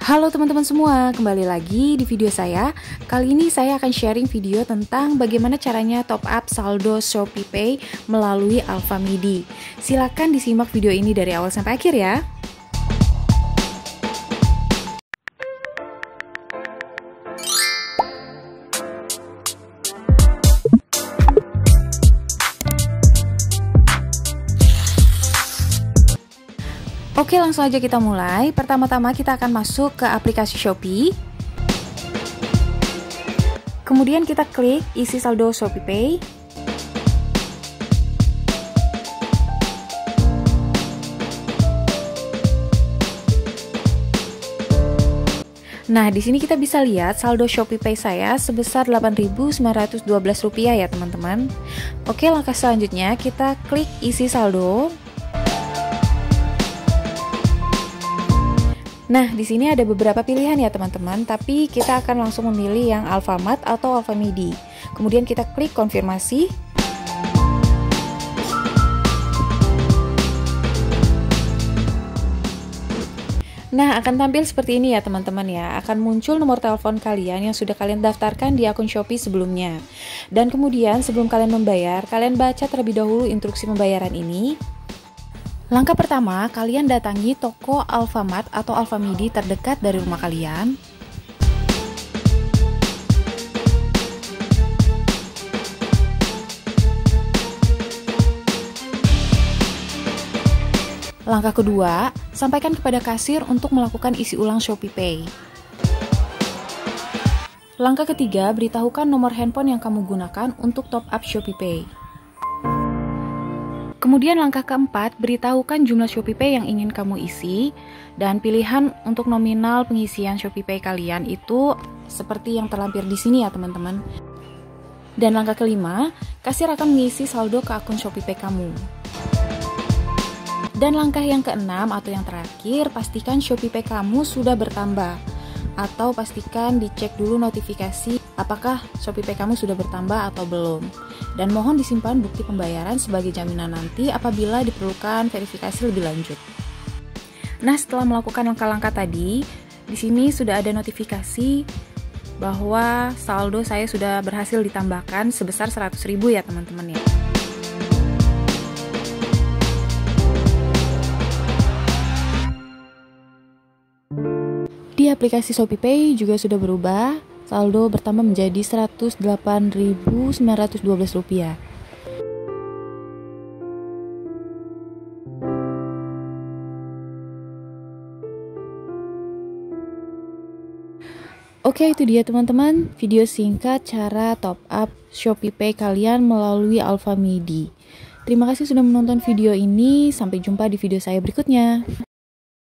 Halo teman-teman semua, kembali lagi di video saya. Kali ini saya akan sharing video tentang bagaimana caranya top up saldo ShopeePay melalui Alfamidi. Silahkan disimak video ini dari awal sampai akhir ya. Oke, langsung aja kita mulai. Pertama-tama kita akan masuk ke aplikasi Shopee. Kemudian kita klik isi saldo ShopeePay. Nah, di sini kita bisa lihat saldo ShopeePay saya sebesar Rp8.912 ya, teman-teman. Oke, langkah selanjutnya kita klik isi saldo. Nah, di sini ada beberapa pilihan ya teman-teman, tapi kita akan langsung memilih yang Alfamart atau Alfamidi. Kemudian kita klik konfirmasi. Nah, akan tampil seperti ini ya teman-teman ya. Akan muncul nomor telepon kalian yang sudah kalian daftarkan di akun Shopee sebelumnya. Dan kemudian sebelum kalian membayar, kalian baca terlebih dahulu instruksi pembayaran ini. Langkah pertama, kalian datangi toko Alfamart atau Alfamidi terdekat dari rumah kalian. Langkah kedua, sampaikan kepada kasir untuk melakukan isi ulang ShopeePay. Langkah ketiga, beritahukan nomor handphone yang kamu gunakan untuk top up ShopeePay. Kemudian langkah keempat, beritahukan jumlah ShopeePay yang ingin kamu isi dan pilihan untuk nominal pengisian ShopeePay kalian itu seperti yang terlampir di sini ya teman-teman. Dan langkah kelima, kasir akan mengisi saldo ke akun ShopeePay kamu. Dan langkah yang keenam atau yang terakhir, pastikan ShopeePay kamu sudah bertambah atau pastikan dicek dulu notifikasi apakah ShopeePay kamu sudah bertambah atau belum. Dan mohon disimpan bukti pembayaran sebagai jaminan nanti apabila diperlukan verifikasi lebih lanjut. Nah, setelah melakukan langkah-langkah tadi, di sini sudah ada notifikasi bahwa saldo saya sudah berhasil ditambahkan sebesar 100.000 ya teman-teman ya. Di aplikasi ShopeePay juga sudah berubah, saldo bertambah menjadi Rp108.912. Oke, itu dia teman-teman, video singkat cara top up ShopeePay kalian melalui Alfamidi. Terima kasih sudah menonton video ini, sampai jumpa di video saya berikutnya.